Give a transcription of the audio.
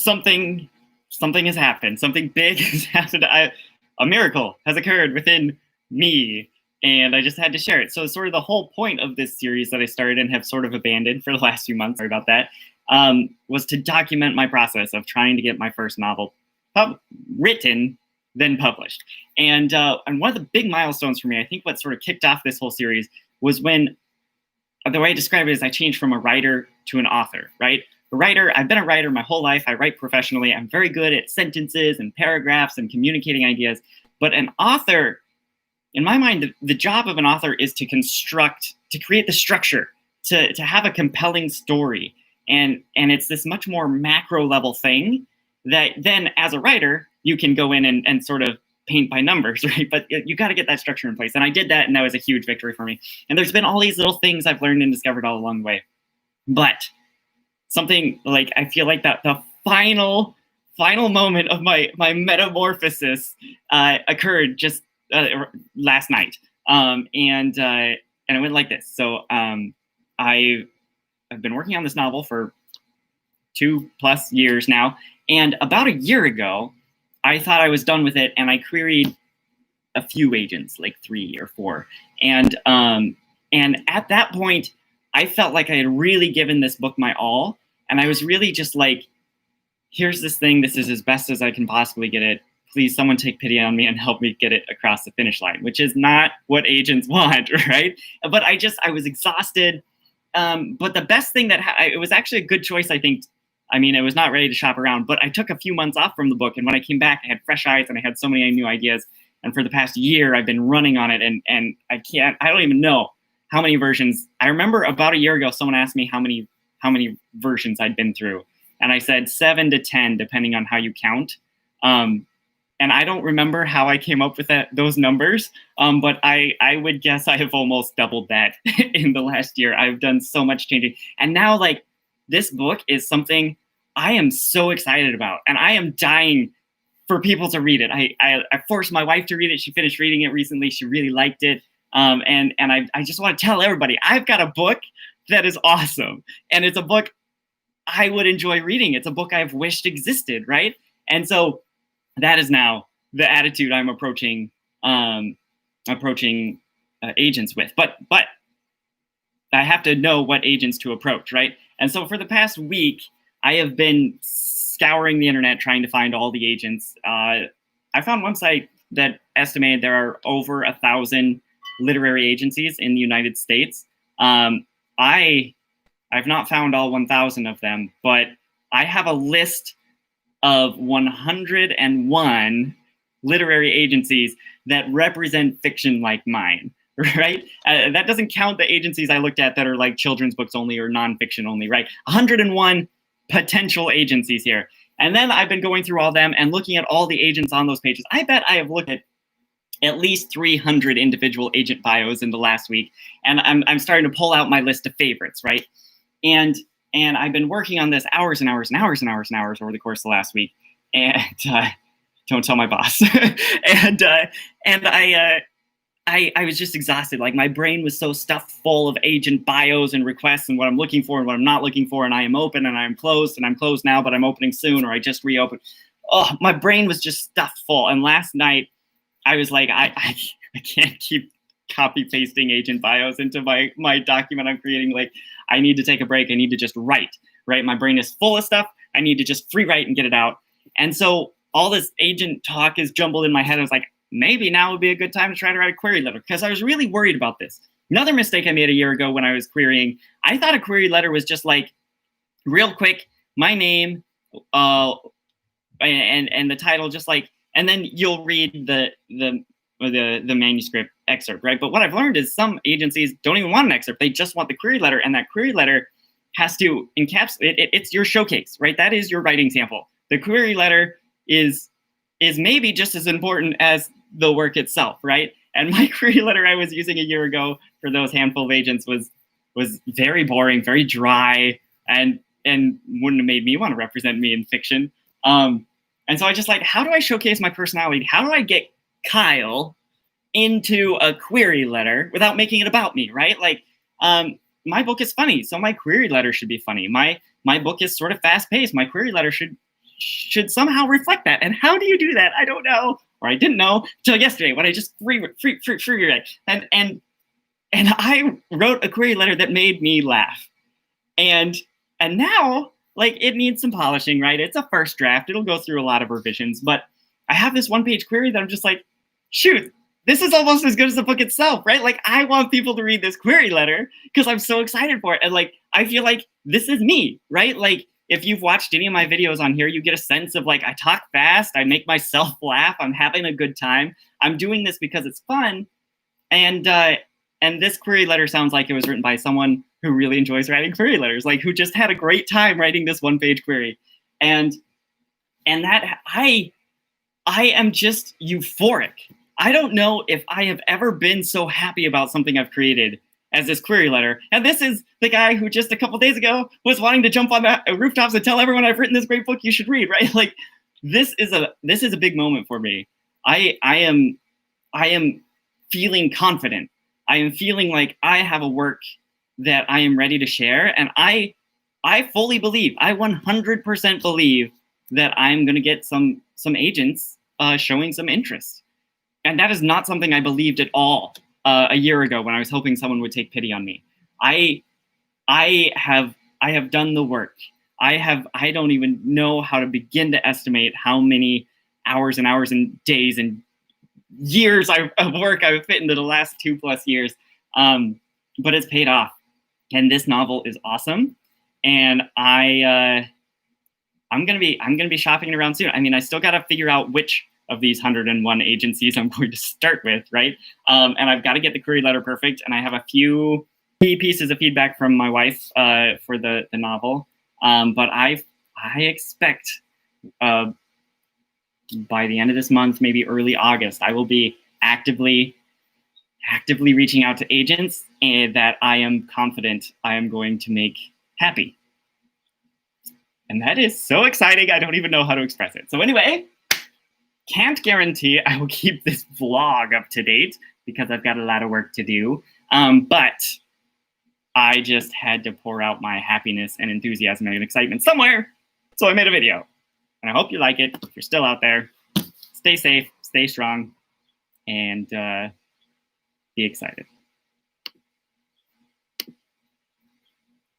something has happened. Something big has happened. A miracle has occurred within me, and I just had to share it. So sort of the whole point of this series that I started and have sort of abandoned for the last few months, sorry about that, was to document my process of trying to get my first novel written, then published. And one of the big milestones for me, I think what sort of kicked off this whole series was when, the way I describe it is I changed from a writer to an author, right? A writer, I've been a writer my whole life. I write professionally. I'm very good at sentences and paragraphs and communicating ideas. But an author, in my mind, the job of an author is to create the structure, to have a compelling story. And it's this much more macro level thing that then as a writer, you can go in and sort of paint by numbers, right? But you got to get that structure in place. And I did that, and that was a huge victory for me. And there's been all these little things I've learned and discovered all along the way. But something like, I feel like that the final moment of my metamorphosis occurred just last night. And it went like this. So I've been working on this novel for 2+ years now. And about a year ago, I thought I was done with it, and I queried a few agents, like 3 or 4. And at that point, I felt like I had really given this book my all. And I was really just like, here's this thing. This is as best as I can possibly get it. Please, someone take pity on me and help me get it across the finish line, which is not what agents want, right? But I was exhausted. But the best thing it was actually a good choice, I think. I mean, I was not ready to shop around, but I took a few months off from the book. And when I came back, I had fresh eyes and I had so many new ideas. And for the past year, I've been running on it. And I don't even know how many versions. I remember about a year ago, someone asked me how many versions I'd been through. And I said 7 to 10, depending on how you count. And I don't remember how I came up with those numbers. But I would guess I have almost doubled that in the last year. I've done so much changing. And now, like, this book is something I am so excited about, and I am dying for people to read it. I forced my wife to read it. She finished reading it recently. She really liked it. And I just want to tell everybody, I've got a book that is awesome. And it's a book I would enjoy reading. It's a book I've wished existed, right? And so that is now the attitude I'm approaching agents with. But I have to know what agents to approach, right? And so for the past week, I have been scouring the internet trying to find all the agents. I found one site that estimated there are over 1,000 literary agencies in the United States. I've not found all 1,000 of them, but I have a list of 101 literary agencies that represent fiction like mine. Right? That doesn't count the agencies I looked at that are like children's books only or nonfiction only, right? 101 potential agencies here. And then I've been going through all them and looking at all the agents on those pages. I bet I have looked at least 300 individual agent bios in the last week. And I'm starting to pull out my list of favorites, right? And I've been working on this hours and hours and hours and hours and hours over the course of the last week. And don't tell my boss. I was just exhausted. Like, my brain was so stuffed full of agent bios and requests and what I'm looking for and what I'm not looking for. And I am open and I'm closed now, but I'm opening soon, or I just reopened. Oh, my brain was just stuffed full. And last night I was like, I can't keep copy pasting agent bios into my document I'm creating. Like, I need to take a break. I need to just write, right? My brain is full of stuff. I need to just free write and get it out. And so all this agent talk is jumbled in my head. I was like, maybe now would be a good time to try to write a query letter, because I was really worried about this. Another mistake I made a year ago when I was querying, I thought a query letter was just like, real quick, my name, and the title, just like, and then you'll read the manuscript excerpt, right? But what I've learned is some agencies don't even want an excerpt. They just want the query letter, and that query letter has to encapsulate it's your showcase, right? That is your writing sample. The query letter is maybe just as important as the work itself, right? And my query letter I was using a year ago for those handful of agents was very boring, very dry, and wouldn't have made me want to represent me in fiction. And so I just like, how do I showcase my personality? How do I get Kyle into a query letter without making it about me, right? Like, my book is funny, so my query letter should be funny. My book is sort of fast-paced. My query letter should should somehow reflect that. And how do you do that? I don't know, or I didn't know till yesterday when I just reread. And I wrote a query letter that made me laugh. And now, like, it needs some polishing, right? It's a first draft. It'll go through a lot of revisions, but I have this one-page query that I'm just like, shoot, this is almost as good as the book itself, right? Like, I want people to read this query letter because I'm so excited for it. And like, I feel like this is me, right? Like, if you've watched any of my videos on here, you get a sense of like, I talk fast, I make myself laugh, I'm having a good time. I'm doing this because it's fun. And this query letter sounds like it was written by someone who really enjoys writing query letters, like who just had a great time writing this one-page query. And that I am just euphoric. I don't know if I have ever been so happy about something I've created as this query letter. And this is the guy who just a couple days ago was wanting to jump on the rooftops and tell everyone I've written this great book you should read, right? Like, this is a big moment for me. I am feeling confident. I am feeling like I have a work that I am ready to share. And I fully believe, I 100% believe that I'm going to get some agents showing some interest. And that is not something I believed at all a year ago when I was hoping someone would take pity on me. I have done the work. I don't even know how to begin to estimate how many hours and hours and days and years of work I've fit into the last 2+ years. But it's paid off. And this novel is awesome. And I'm gonna be shopping it around soon. I mean, I still gotta figure out which of these 101 agencies I'm going to start with, right? And I've got to get the query letter perfect. And I have a few key pieces of feedback from my wife for the novel. But I expect by the end of this month, maybe early August, I will be actively reaching out to agents and that I am confident I am going to make happy. And that is so exciting. I don't even know how to express it. So anyway, can't guarantee I will keep this vlog up to date because I've got a lot of work to do. But I just had to pour out my happiness and enthusiasm and excitement somewhere. So I made a video. And I hope you like it. If you're still out there, stay safe, stay strong, and be excited.